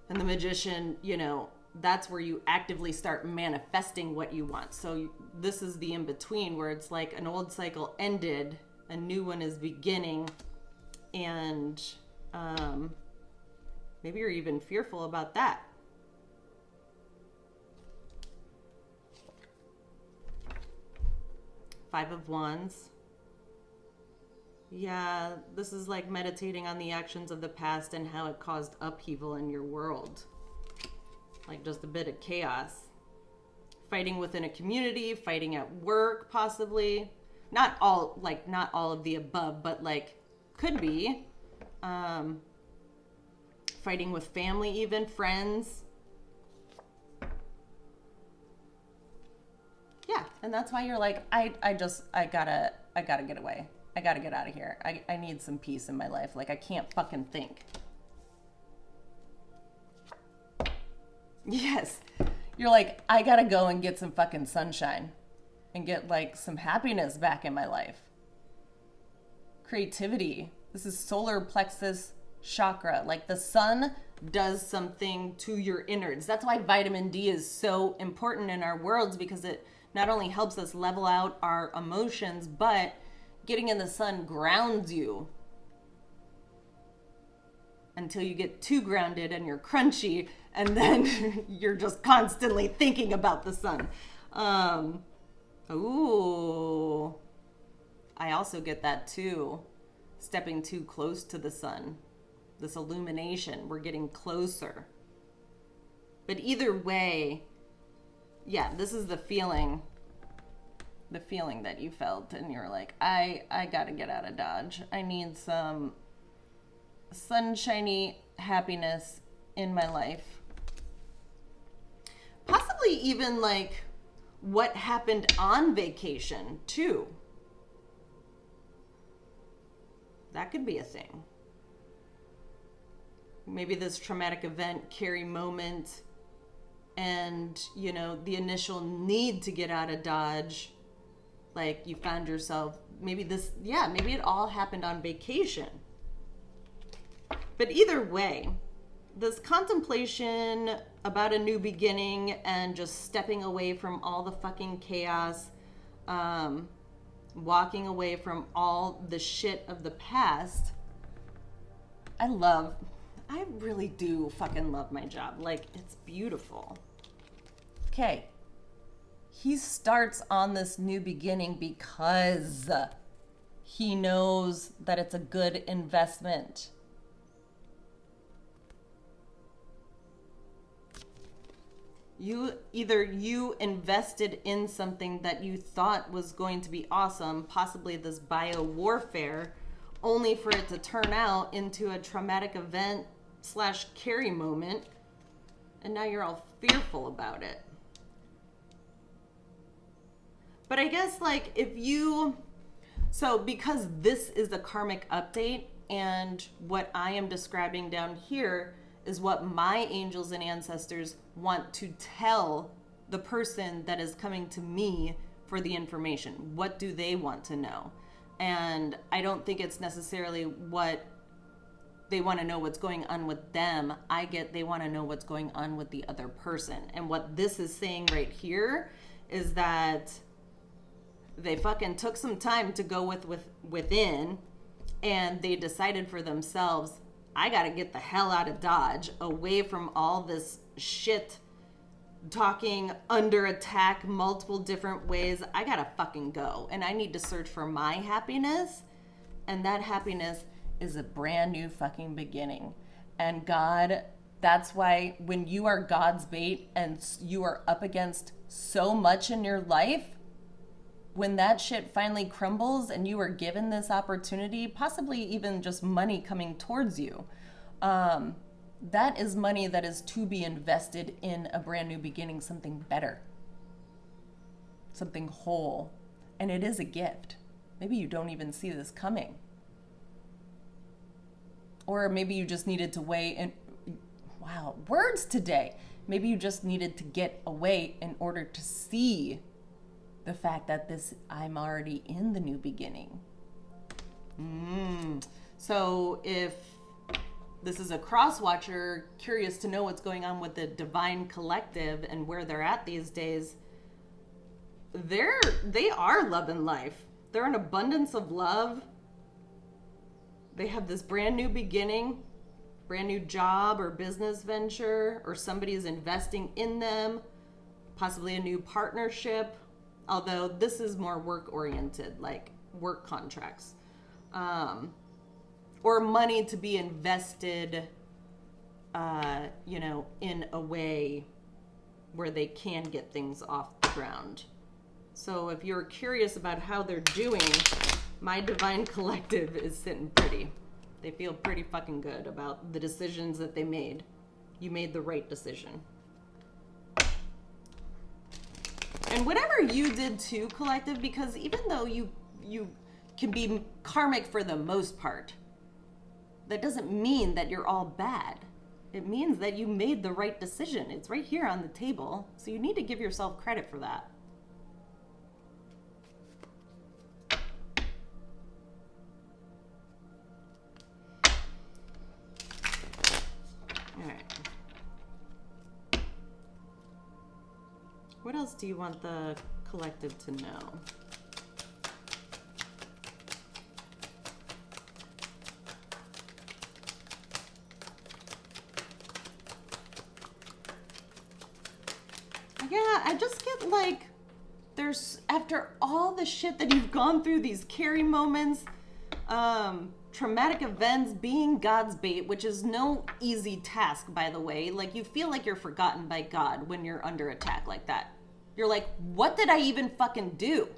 and the Magician, you know, that's where you actively start manifesting what you want. So this is the in-between where it's like an old cycle ended, a new one is beginning, and maybe you're even fearful about that. Five of Wands. Yeah, this is like meditating on the actions of the past and how it caused upheaval in your world. Like just a bit of chaos. Fighting within a community, fighting at work, possibly. Not all of the above, but like could be. Fighting with family, even friends. Yeah, and that's why you're like, I gotta get away. I gotta get out of here. I need some peace in my life. Like, I can't fucking think. Yes. You're like, I gotta go and get some fucking sunshine and get like some happiness back in my life. Creativity. This is solar plexus chakra. Like the sun does something to your innards. That's why vitamin D is so important in our worlds, because it not only helps us level out our emotions, but getting in the sun grounds you until you get too grounded and you're crunchy, and then you're just constantly thinking about the sun. Ooh, I also get that too. Stepping too close to the sun. This illumination, we're getting closer. But either way, yeah, this is the feeling that you felt, and you're like, I gotta get out of Dodge. I need some sunshiny happiness in my life. Possibly even like what happened on vacation too. That could be a thing. Maybe this traumatic event, carry moment, and, you know, the initial need to get out of Dodge. Like you found yourself, maybe it all happened on vacation. But either way, this contemplation about a new beginning and just stepping away from all the fucking chaos, walking away from all the shit of the past. I really do fucking love my job. Like, it's beautiful. Okay. He starts on this new beginning because he knows that it's a good investment. You invested in something that you thought was going to be awesome, possibly this bio warfare, only for it to turn out into a traumatic event / carry moment, and now you're all fearful about it. But I guess like because this is a karmic update, and what I am describing down here is what my angels and ancestors want to tell the person that is coming to me for the information. What do they want to know? And I don't think it's necessarily what they want to know what's going on with them. They want to know what's going on with the other person. And what this is saying right here is that they fucking took some time to go within, and they decided for themselves, I gotta get the hell out of Dodge, away from all this shit, talking under attack multiple different ways. I gotta fucking go, and I need to search for my happiness, and that happiness is a brand new fucking beginning. And God, that's why when you are God's bait and you are up against so much in your life, when that shit finally crumbles and you are given this opportunity, possibly even just money coming towards you, that is money that is to be invested in a brand new beginning, something better, something whole. And it is a gift. Maybe you don't even see this coming. Or maybe you just needed to wait and, wow, words today. Maybe you just needed to get away in order to see the fact that I'm already in the new beginning. So if this is a cross watcher curious to know what's going on with the Divine Collective and where they're at these days, they are loving life. They're an abundance of love. They have this brand new beginning, brand new job or business venture, or somebody is investing in them, possibly a new partnership. Although this is more work-oriented, like work contracts. or money to be invested, in a way where they can get things off the ground. So if you're curious about how they're doing, my Divine Collective is sitting pretty. They feel pretty fucking good about the decisions that they made. You made the right decision. And whatever you did too, Collective, because even though you can be karmic for the most part, that doesn't mean that you're all bad. It means that you made the right decision. It's right here on the table. So you need to give yourself credit for that. All right. What else do you want the collective to know? Yeah, I just get like, there's, after all the shit that you've gone through, these carry moments, traumatic events, being God's bait, which is no easy task, by the way. Like, you feel like you're forgotten by God when you're under attack like that. You're like, what did I even fucking do?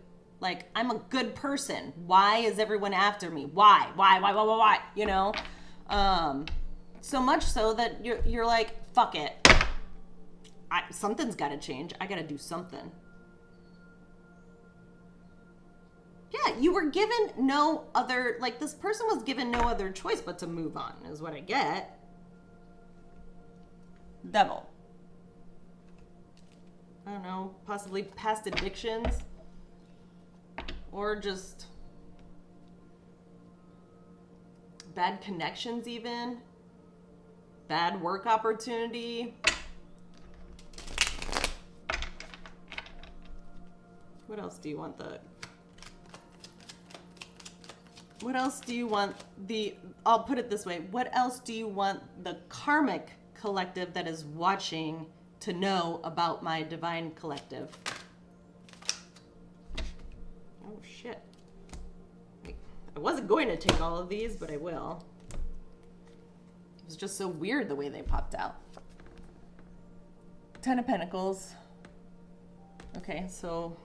Like, I'm a good person. Why is everyone after me? Why? You know? So much so that you're like, fuck it. Something's got to change. I got to do something. Yeah, you were given no other, like, this person was given no other choice but to move on, is what I get. Devil. I don't know, possibly past addictions. Or just bad connections even. Bad work opportunity. What else do you want I'll put it this way. What else do you want the karmic collective that is watching to know about my Divine Collective? Oh, shit. I wasn't going to take all of these, but I will. It was just so weird the way they popped out. 10 of Pentacles. Okay, so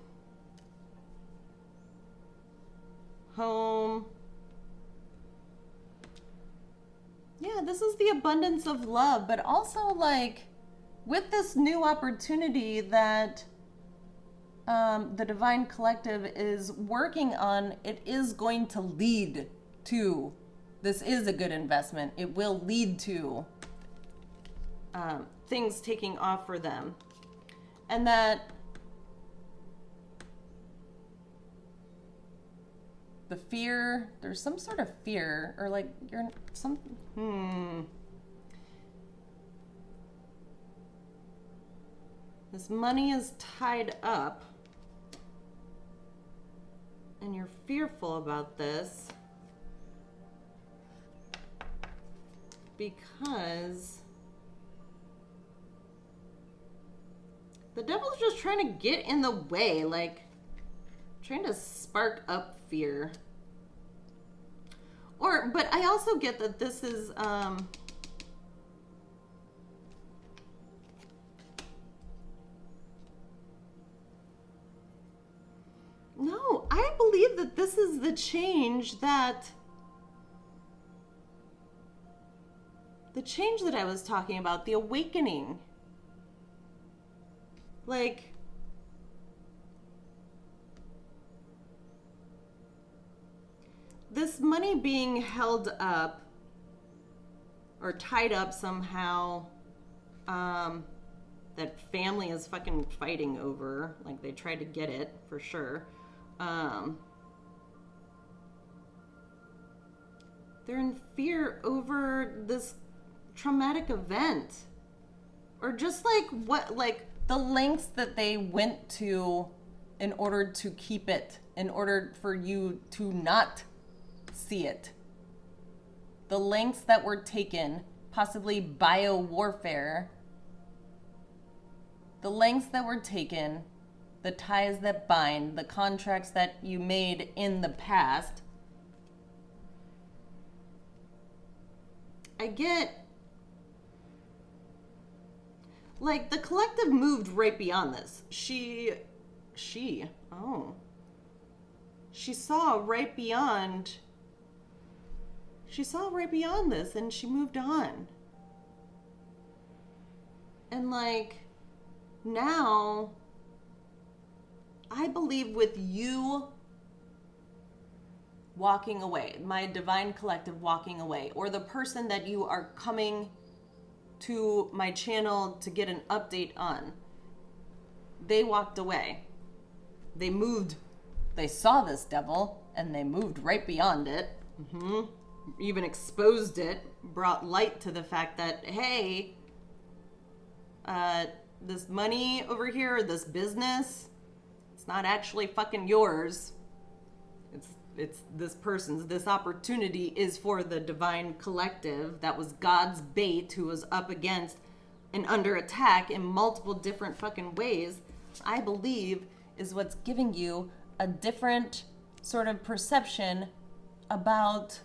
home. Yeah, this is the abundance of love, but also like with this new opportunity that the Divine Collective is working on, it is going to lead to, this is a good investment. It will lead to things taking off for them. And that the fear, there's some sort of fear, or like you're some, This money is tied up and you're fearful about this because the devil's just trying to get in the way, like trying to spark up fear. But I also get that this is no, I believe that this is the change that I was talking about, the awakening. Like, this money being held up or tied up somehow, that family is fucking fighting over, like they tried to get it for sure. They're in fear over this traumatic event, or just like the lengths that they went to in order to keep it, in order for you to not see it. The lengths that were taken, possibly bio-warfare, the lengths that were taken, the ties that bind, the contracts that you made in the past I get, like, the collective moved right beyond this. She saw right beyond this, and she moved on. And, like, now, I believe with you walking away, my divine collective walking away, or the person that you are coming to my channel to get an update on, they walked away. They moved. They saw this devil, and they moved right beyond it. Even exposed it, brought light to the fact that, hey, this money over here, this business, it's not actually fucking yours. It's this person's. This opportunity is for the divine collective that was God's bait, who was up against and under attack in multiple different fucking ways, I believe is what's giving you a different sort of perception about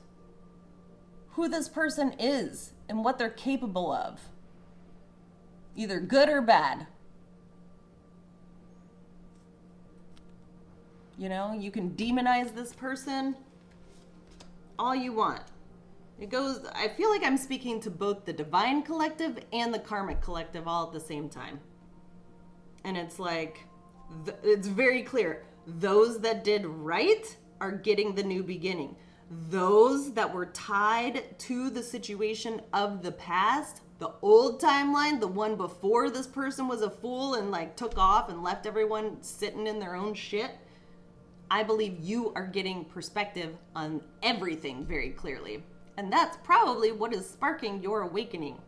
who this person is and what they're capable of. Either good or bad. You know, you can demonize this person all you want. It goes, I feel like I'm speaking to both the divine collective and the karmic collective all at the same time. And it's like, it's very clear. Those that did right are getting the new beginning. Those that were tied to the situation of the past, the old timeline, the one before this person was a fool and like took off and left everyone sitting in their own shit, I believe you are getting perspective on everything very clearly. And that's probably what is sparking your awakening.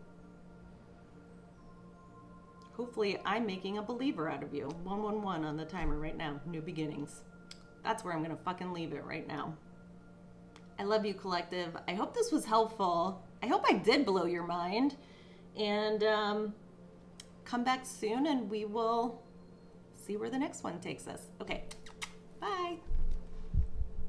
Hopefully I'm making a believer out of you. 111 on the timer right now. New beginnings. That's where I'm going to fucking leave it right now. I love you, collective. I hope this was helpful. I hope I did blow your mind. And come back soon and we will see where the next one takes us. Okay. Bye.